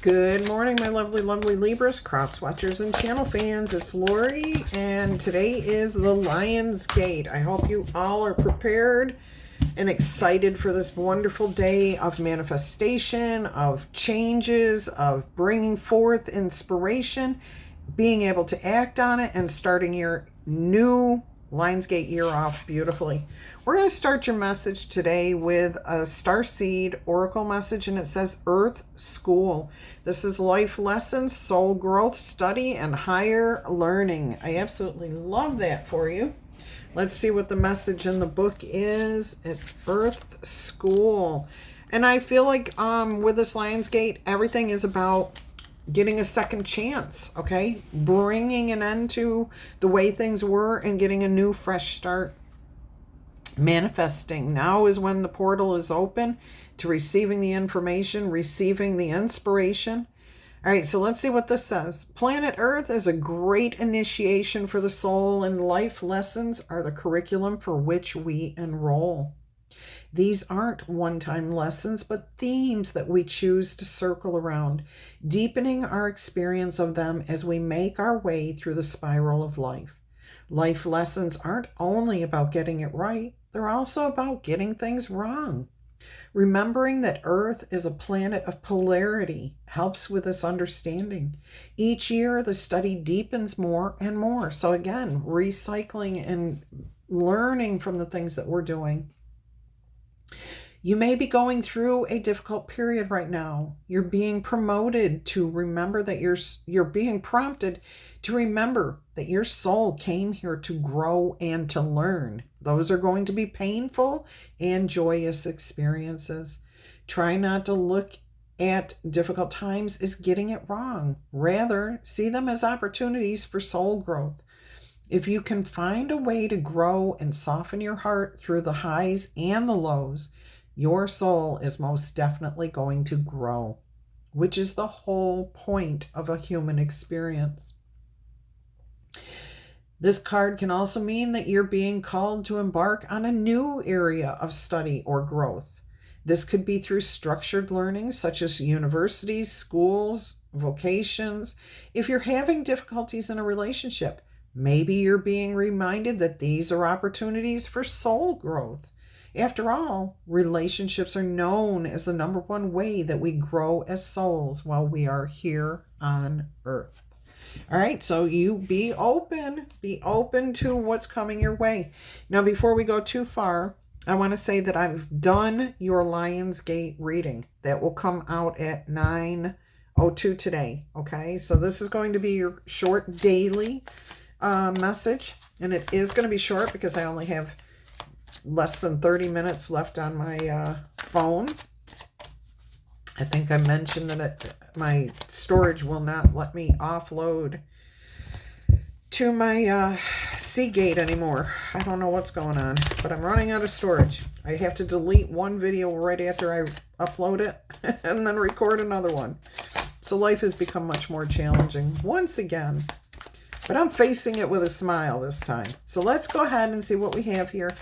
Good morning, my lovely, lovely Libras, cross watchers, and channel fans. It's Laurie, and today is the Lion's Gate. I hope you all are prepared and excited for this wonderful day of manifestation, of changes, of bringing forth inspiration, being able to act on it, and starting your new Lion's Gate year off beautifully. We're going to start your message today with a Starseed Oracle message, and it says Earth School. This is life lessons, soul growth, study, and higher learning. I absolutely love that for you. Let's see what the message in the book is. It's Earth School. And I feel like with this Lion's Gate, everything is about getting a second chance, okay? Bringing an end to the way things were and getting a new, fresh start. Manifesting. Now is when the portal is open to receiving the information, receiving the inspiration. All right, so let's see what this says. Planet Earth is a great initiation for the soul, and life lessons are the curriculum for which we enroll. These aren't one-time lessons, but themes that we choose to circle around, deepening our experience of them as we make our way through the spiral of life. Life lessons aren't only about getting it right, they're also about getting things wrong. Remembering that Earth is a planet of polarity helps with this understanding. Each year, the study deepens more and more. So again, recycling and learning from the things that we're doing. You may be going through a difficult period right now. You're being promoted to remember that you're being prompted to remember that your soul came here to grow and to learn. Those are going to be painful and joyous experiences. Try not to look at difficult times as getting it wrong. Rather, see them as opportunities for soul growth. If you can find a way to grow and soften your heart through the highs and the lows, your soul is most definitely going to grow, which is the whole point of a human experience. This card can also mean that you're being called to embark on a new area of study or growth. This could be through structured learning, such as universities, schools, vocations. If you're having difficulties in a relationship, maybe you're being reminded that these are opportunities for soul growth. After all, relationships are known as the number one way that we grow as souls while we are here on Earth. All right, so you be open to what's coming your way. Now, before we go too far, I want to say that I've done your Lion's Gate reading. That will come out at 9:02 today, okay? So this is going to be your short daily message, and it is going to be short because I only have less than 30 minutes left on my phone. I think I mentioned that my storage will not let me offload to my Seagate anymore. I don't know what's going on, but I'm running out of storage. I have to delete one video right after I upload it and then record another one. So life has become much more challenging once again. But I'm facing it with a smile this time. So let's go ahead and see what we have here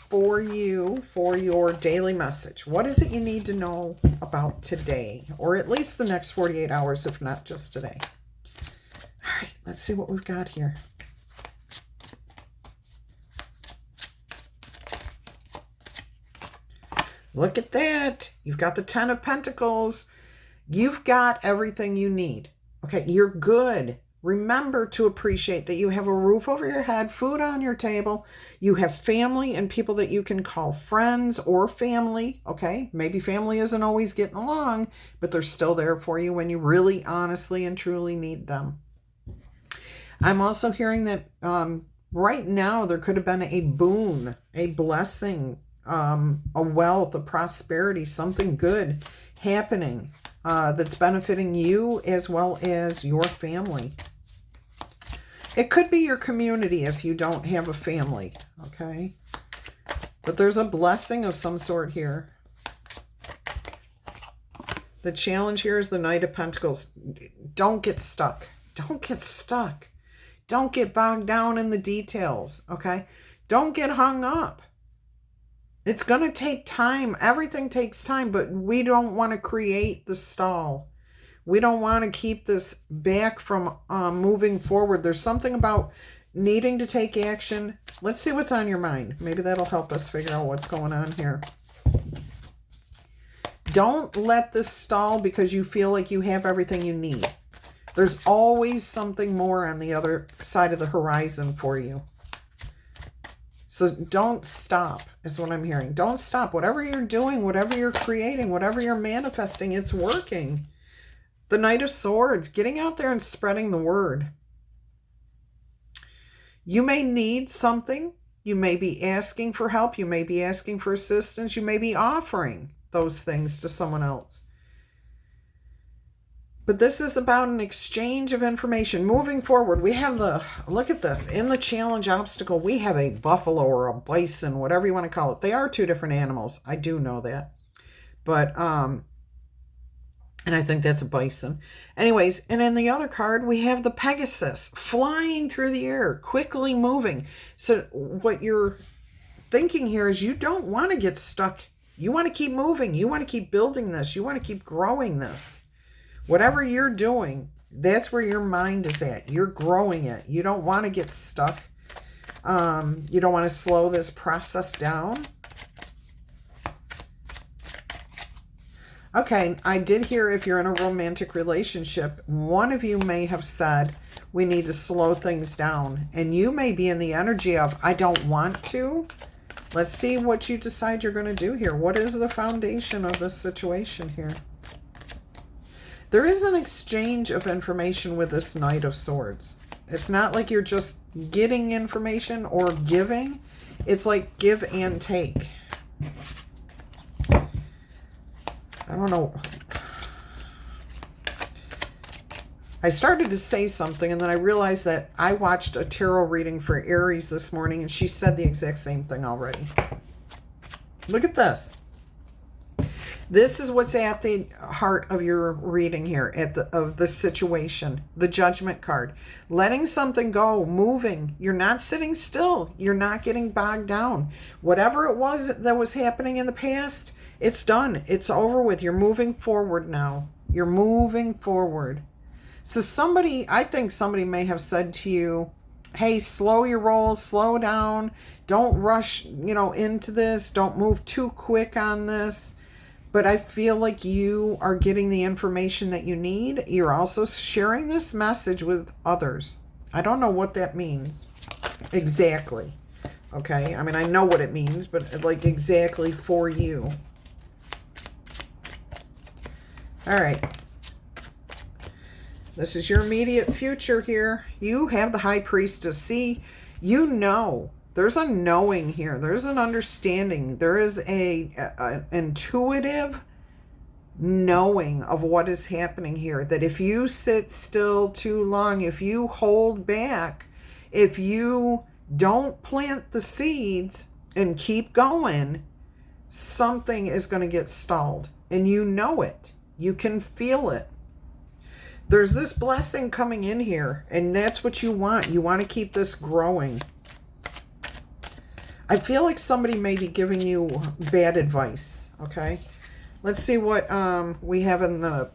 for you for your daily message. What is it you need to know about today? Or at least the next 48 hours, if not just today. All right, let's see what we've got here. Look at that. You've got the 10 of Pentacles. You've got everything you need. Okay, you're good. Remember to appreciate that you have a roof over your head, food on your table. You have family and people that you can call friends or family, okay? Maybe family isn't always getting along, but they're still there for you when you really honestly and truly need them. I'm also hearing that right now there could have been a boon, a blessing, a wealth, a prosperity, something good happening that's benefiting you as well as your family. It could be your community if you don't have a family, okay? But there's a blessing of some sort here. The challenge here is the Knight of Pentacles. Don't get stuck. Don't get stuck. Don't get bogged down in the details, okay? Don't get hung up. It's going to take time. Everything takes time, but we don't want to create the stall. We don't want to keep this back from moving forward. There's something about needing to take action. Let's see what's on your mind. Maybe that'll help us figure out what's going on here. Don't let this stall because you feel like you have everything you need. There's always something more on the other side of the horizon for you. So don't stop, is what I'm hearing. Don't stop. Whatever you're doing, whatever you're creating, whatever you're manifesting, it's working. The Knight of Swords, getting out there and spreading the word. You may need something. You may be asking for help. You may be asking for assistance. You may be offering those things to someone else. But this is about an exchange of information. Moving forward, we have look at this. In the challenge obstacle, we have a buffalo or a bison, whatever you want to call it. They are two different animals. I do know that. But, and I think that's a bison. Anyways, and in the other card, we have the Pegasus flying through the air, quickly moving. So what you're thinking here is you don't want to get stuck. You want to keep moving. You want to keep building this. You want to keep growing this. Whatever you're doing, that's where your mind is at. You're growing it. You don't want to get stuck. You don't want to slow this process down. Okay, I did hear if you're in a romantic relationship, one of you may have said, we need to slow things down. And you may be in the energy of, I don't want to. Let's see what you decide you're going to do here. What is the foundation of this situation here? There is an exchange of information with this Knight of Swords. It's not like you're just getting information or giving. It's like give and take. I don't know. I started to say something and then I realized that I watched a tarot reading for Aries this morning and she said the exact same thing already. Look at this. This is what's at the heart of your reading here, of the situation, the Judgment card. Letting something go, moving. You're not sitting still. You're not getting bogged down. Whatever it was that was happening in the past, it's done. It's over with. You're moving forward now. You're moving forward. So I think somebody may have said to you, hey, slow your roll, slow down. Don't rush, into this. Don't move too quick on this. But I feel like you are getting the information that you need. You're also sharing this message with others. I don't know what that means exactly. Okay? I mean, I know what it means, but like exactly for you. All right. This is your immediate future here. You have the High Priestess. See, there's a knowing here. There's an understanding. There is an intuitive knowing of what is happening here. That if you sit still too long, if you hold back, if you don't plant the seeds and keep going, something is going to get stalled. And you know it. You can feel it. There's this blessing coming in here, and that's what you want. You want to keep this growing. I feel like somebody may be giving you bad advice, okay? Let's see what we have in the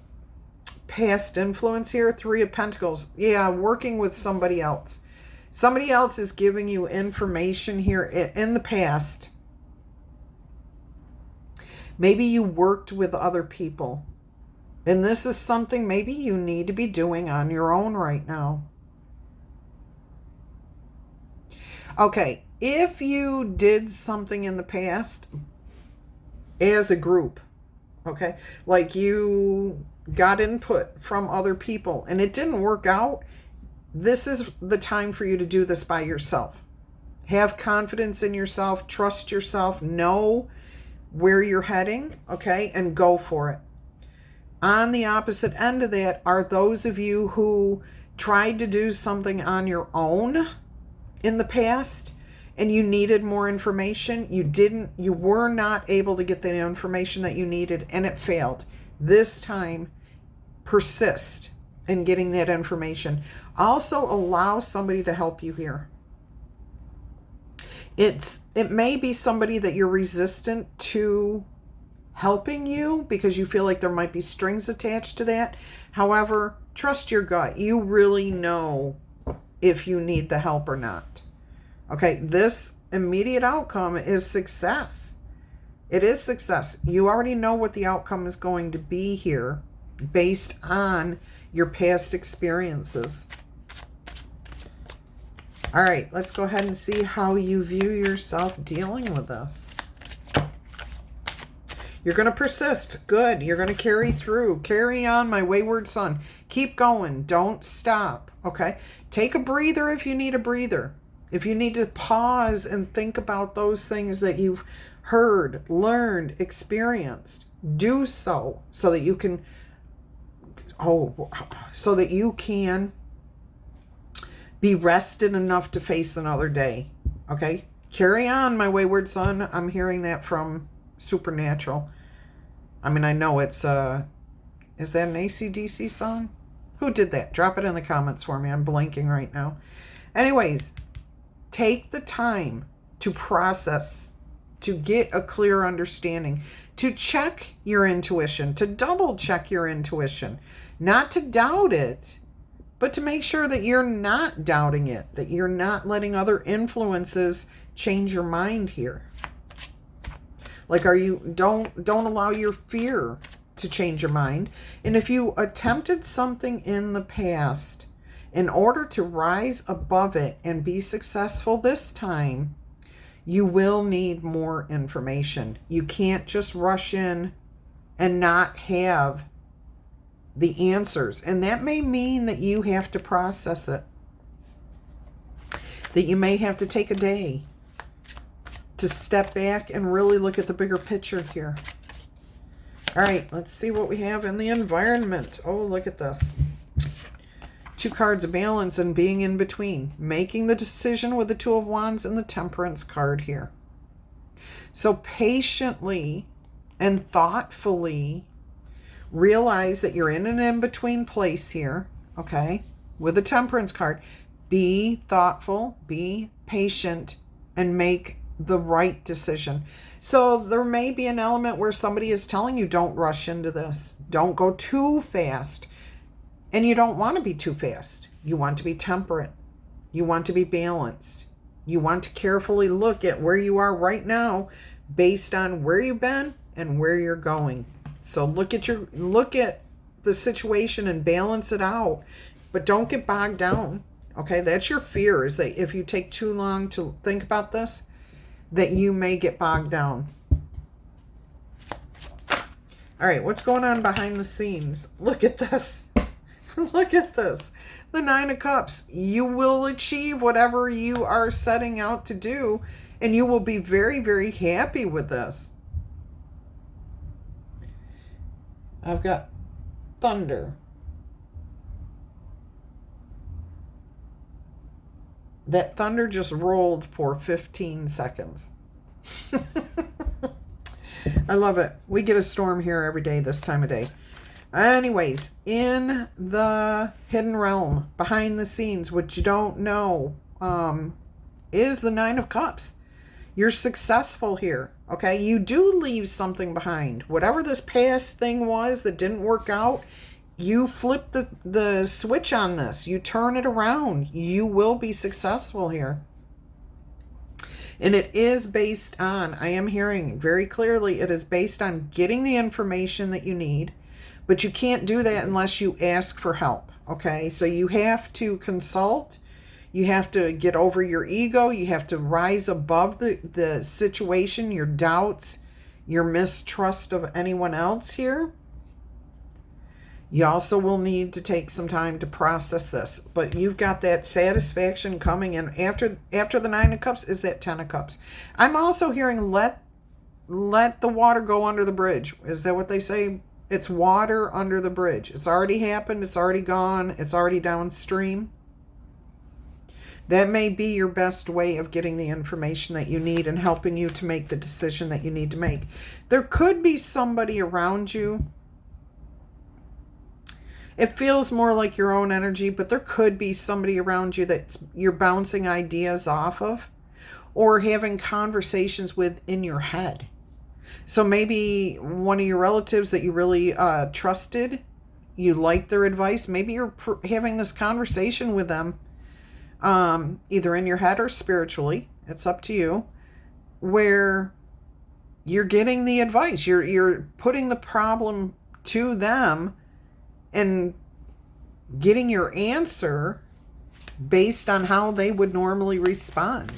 past influence here. 3 of Pentacles. Yeah, working with somebody else. Somebody else is giving you information here in the past. Maybe you worked with other people. And this is something maybe you need to be doing on your own right now. Okay, if you did something in the past as a group, okay, like you got input from other people and it didn't work out, this is the time for you to do this by yourself. Have confidence in yourself, trust yourself, know where you're heading, okay, and go for it. On the opposite end of that are those of you who tried to do something on your own in the past and you needed more information. You were not able to get the information that you needed and it failed. This time, persist in getting that information. Also allow somebody to help you here. It may be somebody that you're resistant to helping you because you feel like there might be strings attached to that. However, trust your gut. You really know if you need the help or not. Okay, this immediate outcome is success. It is success. You already know what the outcome is going to be here based on your past experiences. All right, let's go ahead and see how you view yourself dealing with this. You're going to persist. Good. You're going to carry through. Carry on, my wayward son. Keep going. Don't stop. Okay? Take a breather if you need a breather. If you need to pause and think about those things that you've heard, learned, experienced, do so that you can be rested enough to face another day. Okay? Carry on, my wayward son. I'm hearing that from Supernatural. I mean, I know it's is that an AC/DC song? Who did that? Drop it in the comments for me. I'm blanking right now. Anyways, take the time to process, to get a clear understanding, to check your intuition, to double check your intuition, not to doubt it, but to make sure that you're not doubting it, that you're not letting other influences change your mind here. Like, don't allow your fear to change your mind. And if you attempted something in the past, in order to rise above it and be successful this time, you will need more information. You can't just rush in and not have the answers. And that may mean that you have to process it. That you may have to take a day to step back and really look at the bigger picture here. All right, let's see what we have in the environment. Oh, look at this. 2 cards of balance and being in between. Making the decision with the 2 of Wands and the Temperance card here. So patiently and thoughtfully realize that you're in an in-between place here, okay, with the Temperance card. Be thoughtful, be patient, and make the right decision. So there may be an element where somebody is telling you, don't rush into this. Don't go too fast. And you don't want to be too fast. You want to be temperate. You want to be balanced. You want to carefully look at where you are right now based on where you've been and where you're going. So look at the situation and balance it out, but don't get bogged down. Okay, that's your fear, is that if you take too long to think about this, that you may get bogged down. All right, what's going on behind the scenes? Look at this. Look at this. The 9 of Cups. You will achieve whatever you are setting out to do, and you will be very, very happy with this. I've got thunder. That thunder just rolled for 15 seconds. I love it. We get a storm here every day this time of day. Anyways, in the hidden realm, behind the scenes, what you don't know is the 9 of Cups. You're successful here, okay? You do leave something behind. Whatever this past thing was that didn't work out, you flip the switch on this. You turn it around. You will be successful here. And it is based on, I am hearing very clearly, it is based on getting the information that you need. But you can't do that unless you ask for help, okay? So you have to consult. You have to get over your ego. You have to rise above the situation, your doubts, your mistrust of anyone else here. You also will need to take some time to process this. But you've got that satisfaction coming in. After the 9 of Cups is that 10 of Cups. I'm also hearing let the water go under the bridge. Is that what they say? It's water under the bridge. It's already happened. It's already gone. It's already downstream. That may be your best way of getting the information that you need and helping you to make the decision that you need to make. There could be somebody around you. It feels more like your own energy, but there could be somebody around you that you're bouncing ideas off of or having conversations with in your head. So maybe one of your relatives that you really trusted, you like their advice. Maybe you're having this conversation with them, either in your head or spiritually. It's up to you. Where you're getting the advice. You're putting the problem to them and getting your answer based on how they would normally respond.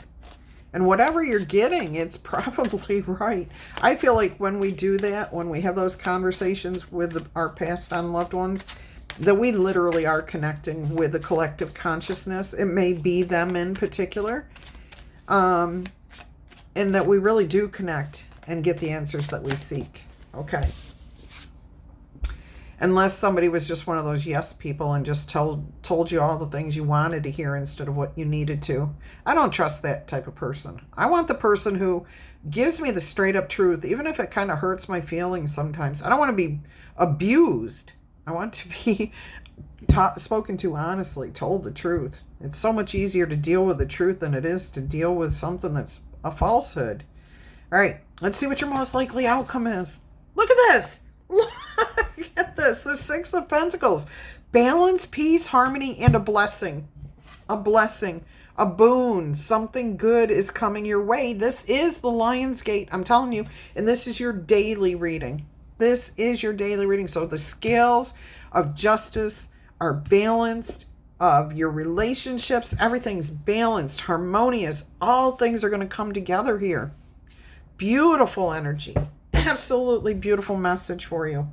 And whatever you're getting, it's probably right. I feel like when we do that, when we have those conversations with our passed on loved ones, that we literally are connecting with the collective consciousness. It may be them in particular. And that we really do connect and get the answers that we seek. Okay. Unless somebody was just one of those yes people and just told you all the things you wanted to hear instead of what you needed to. I don't trust that type of person. I want the person who gives me the straight up truth, even if it kind of hurts my feelings sometimes. I don't want to be abused. I want to be spoken to honestly, told the truth. It's so much easier to deal with the truth than it is to deal with something that's a falsehood. All right, let's see what your most likely outcome is. Look at this. Look at this. The Six of Pentacles. Balance, peace, harmony, and a blessing. A blessing. A boon. Something good is coming your way. This is the Lion's Gate. I'm telling you. And this is your daily reading. This is your daily reading. So the scales of justice are balanced. Of your relationships, everything's balanced, harmonious. All things are going to come together here. Beautiful energy. Absolutely beautiful message for you.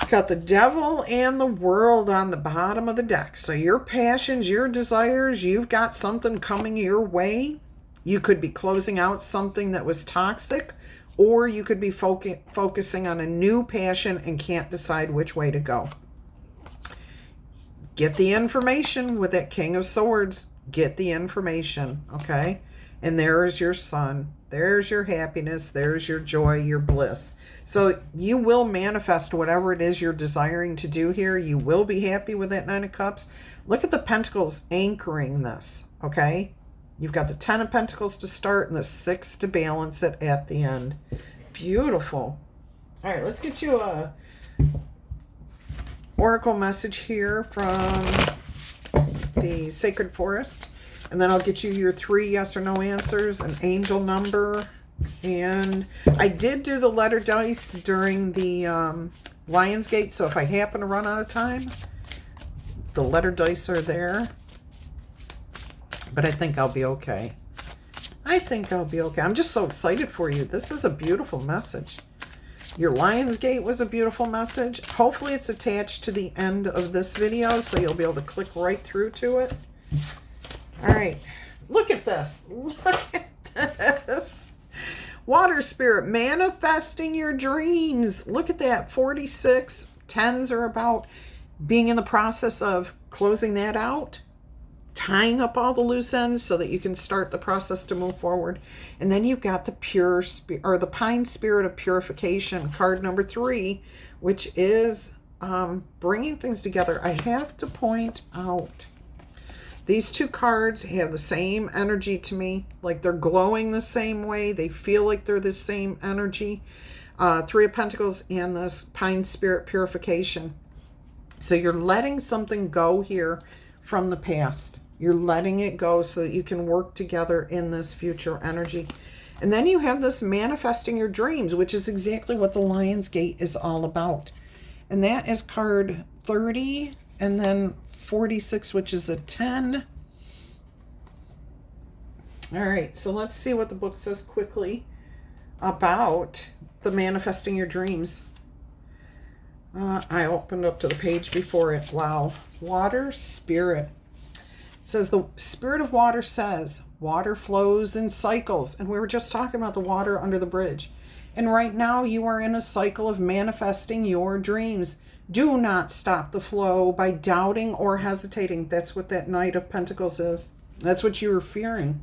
Got the Devil and the World on the bottom of the deck. So your passions, your desires, you've got something coming your way. You could be closing out something that was toxic, or you could be focusing on a new passion and can't decide which way to go. Get the information with that King of Swords. Get the information, okay? And there is your sun. There's your happiness. There's your joy, your bliss. So you will manifest whatever it is you're desiring to do here. You will be happy with that Nine of Cups. Look at the Pentacles anchoring this, okay? You've got the Ten of Pentacles to start and the Six to balance it at the end. Beautiful. All right, let's get you a oracle message here from the Sacred Forest. And then I'll get you your 3 yes or no answers, an angel number. And I did do the letter dice during the Lion's Gate. So if I happen to run out of time, the letter dice are there. But I think I'll be okay. I think I'll be okay. I'm just so excited for you. This is a beautiful message. Your Lion's Gate was a beautiful message. Hopefully it's attached to the end of this video, so you'll be able to click right through to it. All right. Look at this. Look at this. Water Spirit, manifesting your dreams. Look at that. 46. 10s are about being in the process of closing that out, tying up all the loose ends so that you can start the process to move forward. And then you've got the pure spirit, or the Pine Spirit of Purification, card number 3, which is bringing things together. I have to point out, these 2 cards have the same energy to me, like they're glowing the same way. They feel like they're the same energy. 3 of Pentacles and this Pine Spirit Purification. So you're letting something go here from the past. You're letting it go so that you can work together in this future energy. And then you have this manifesting your dreams, which is exactly what the Lion's Gate is all about. And that is card 30 and then 46, which is a 10. All right, so let's see what the book says quickly about the manifesting your dreams. I opened up to the page before it. Wow. Water Spirit. It says the Spirit of Water says, water flows in cycles. And we were just talking about the water under the bridge. And right now you are in a cycle of manifesting your dreams. Do not stop the flow by doubting or hesitating. That's what that Knight of Pentacles is. That's what you were fearing.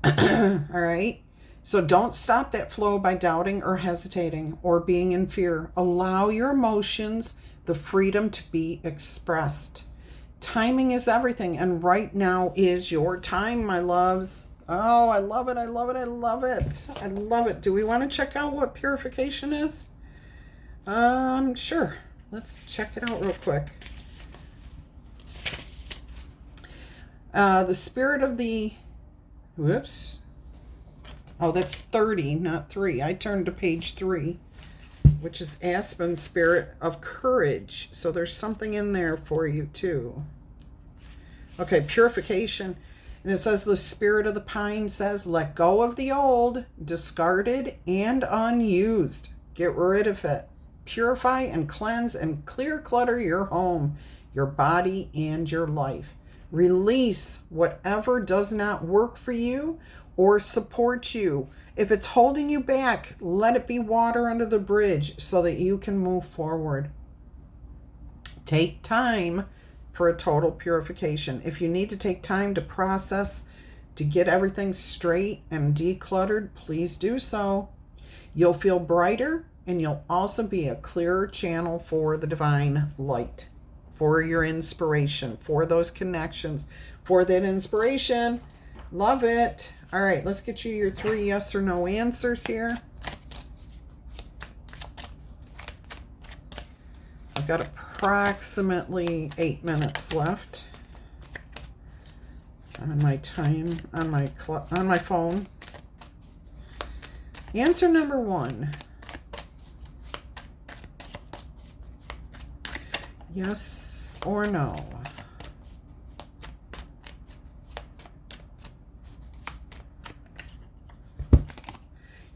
All right. So don't stop that flow by doubting or hesitating or being in fear. Allow your emotions the freedom to be expressed. Timing is everything, and right now is your time, my loves. Oh, I love it. I love it. I love it. I love it. Do we want to check out what purification is? Sure. Let's check it out real quick. The spirit of the, whoops. Oh, that's 30, not 3. I turned to page 3, which is Aspen spirit of courage. So there's something in there for you too. Okay, purification. And it says the spirit of the pine says, let go of the old, discarded and unused. Get rid of it. Purify and cleanse and clear clutter your home, your body, and your life. Release whatever does not work for you or support you. If it's holding you back, let it be water under the bridge so that you can move forward. Take time for a total purification. If you need to take time to process, to get everything straight and decluttered, please do so. You'll feel brighter, and you'll also be a clearer channel for the divine light, for your inspiration, for those connections, for that inspiration. Love it. All right, let's get you your 3 yes or no answers here. I've got approximately 8 minutes left on my time on my phone. Answer number 1. Yes or no?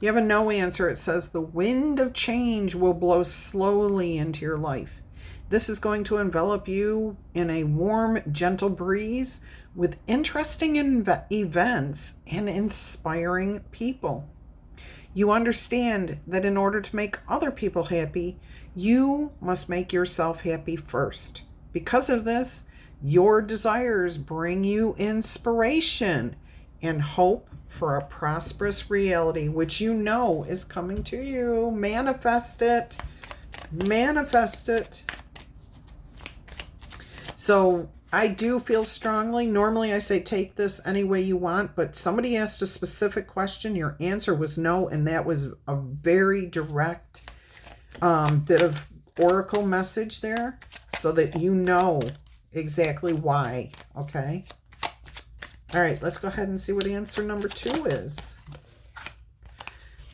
You have a no answer. It says the wind of change will blow slowly into your life. This is going to envelop you in a warm, gentle breeze with interesting events and inspiring people. You understand that in order to make other people happy, you must make yourself happy first. Because of this, your desires bring you inspiration and hope for a prosperous reality, which you know is coming to you. Manifest it. Manifest it. So I do feel strongly. Normally I say take this any way you want, but somebody asked a specific question. Your answer was no, and that was a very direct bit of oracle message there so that you know exactly why. Okay. All right, let's go ahead and see what answer number 2 is.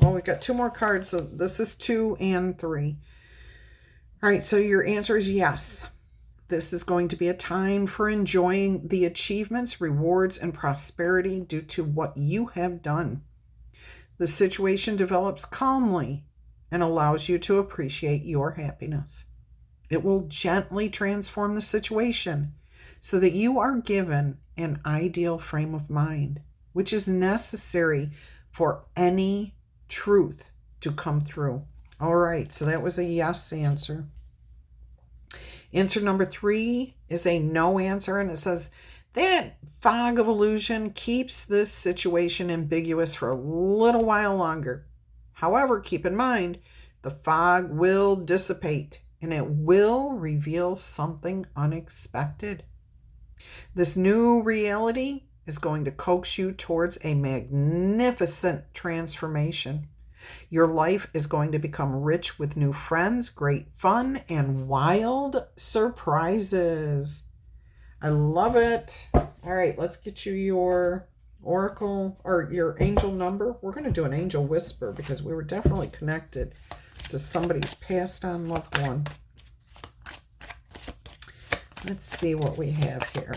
Well, we've got 2 more cards, so this is 2 and 3. All right, so your answer is yes. This is going to be a time for enjoying the achievements, rewards, and prosperity due to what you have done. The situation develops calmly and allows you to appreciate your happiness. It will gently transform the situation so that you are given an ideal frame of mind, which is necessary for any truth to come through. All right, so that was a yes answer. Answer number 3 is a no answer, and it says that fog of illusion keeps this situation ambiguous for a little while longer. However, keep in mind, the fog will dissipate, and it will reveal something unexpected. This new reality is going to coax you towards a magnificent transformation. Your life is going to become rich with new friends, great fun, and wild surprises. I love it. All right, let's get you your oracle or your angel number. We're going to do an angel whisper because we were definitely connected to somebody's passed on loved one. Let's see what we have here.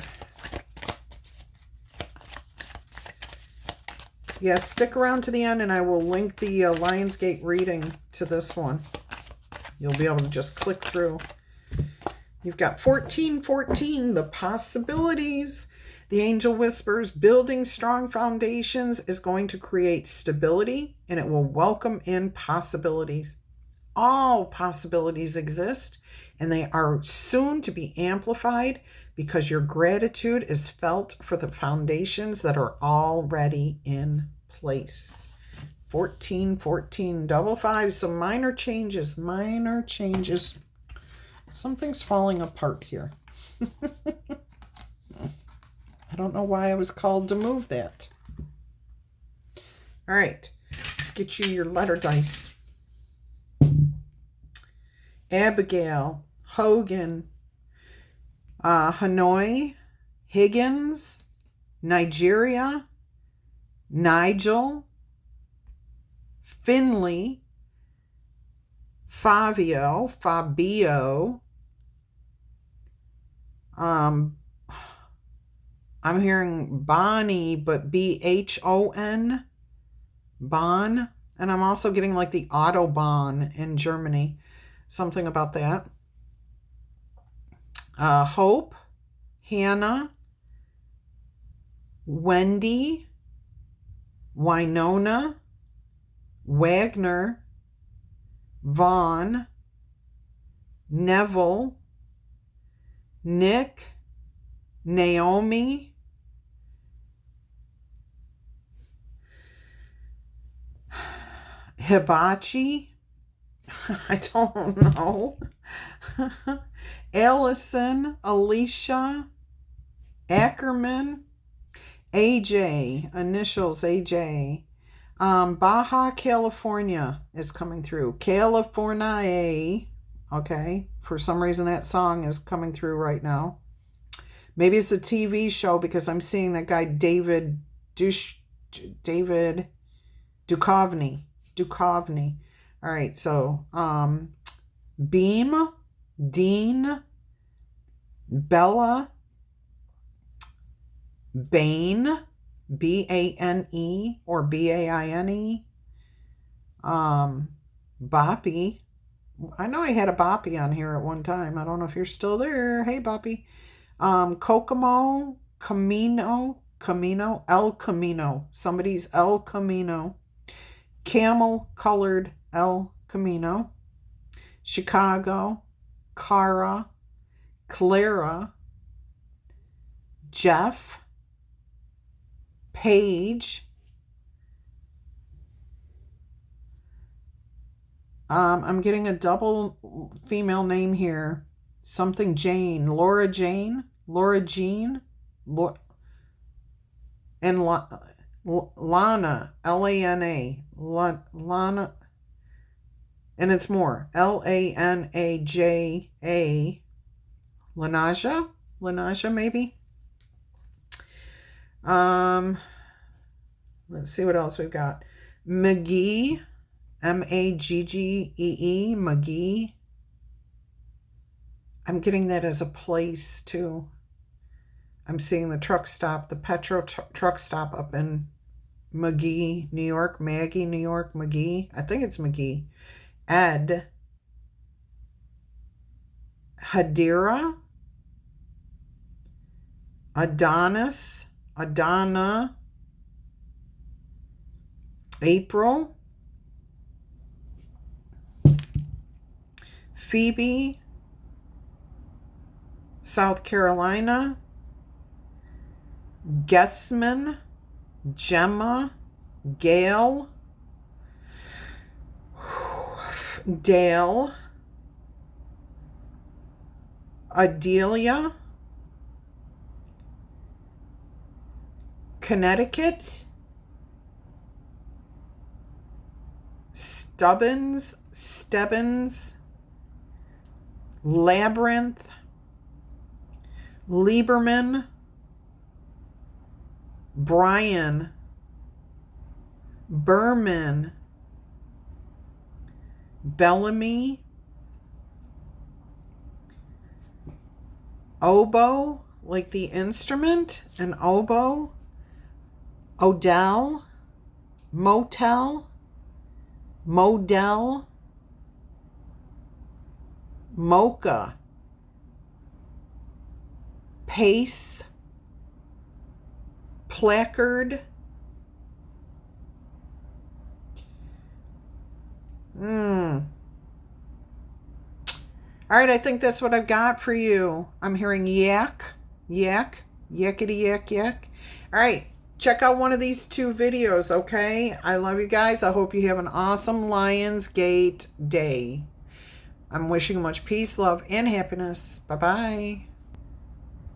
Yes, stick around to the end and I will link the Lionsgate reading to this one. You'll be able to just click through. You've got 1414, the possibilities. The angel whispers, building strong foundations is going to create stability and it will welcome in possibilities. All possibilities exist and they are soon to be amplified because your gratitude is felt for the foundations that are already in place. 1414, double 5, so minor changes. Something's falling apart here. I don't know why I was called to move that. All right. Let's get you your letter dice. Abigail, Hogan, Hanoi, Higgins, Nigeria, Nigel, Finley, Fabio, I'm hearing Bonnie, but Bhon, Bon, and I'm also getting like the Autobahn in Germany, something about that. Hope, Hannah, Wendy, Winona, Wagner, Vaughn, Neville, Nick, Naomi, Hibachi, I don't know, Allison, Alicia, Ackerman, AJ, initials AJ. Baja California is coming through. California. Okay. For some reason that song is coming through right now. Maybe it's a TV show because I'm seeing that guy David Duchovny. All right. So Beam, Dean, Bella, Bane, Bane or Baine. Boppy. I know I had a Boppy on here at one time. I don't know if you're still there. Hey, Boppy. Kokomo, Camino, El Camino. Somebody's El Camino. Camel colored El Camino. Chicago, Cara, Clara, Jeff, Paige, I'm getting a double female name here. Something Jane, Laura Jean, and Lana, Lana, Lana, and it's more, Lanaja, Lanaja maybe. Let's see what else we've got. McGee, Maggee, McGee. I'm getting that as a place too. I'm seeing the truck stop, the Petro truck stop up in McGee, New York. Maggie, New York, McGee. I think it's McGee. Ed. Hadira. Adonis. Adana. April. Phoebe. South Carolina. Guessman. Gemma. Gail. Dale. Adelia. Connecticut. Stebbins. Labyrinth. Lieberman. Brian. Berman. Bellamy. Oboe, like the instrument, an oboe. Odell. Motel. Model. Mocha. Pace. Placard. All right, I think that's what I've got for you. I'm hearing yak, yakety yak. All right, check out one of these 2 videos, okay? I love you guys. I hope you have an awesome Lionsgate day. I'm wishing you much peace, love, and happiness. Bye-bye.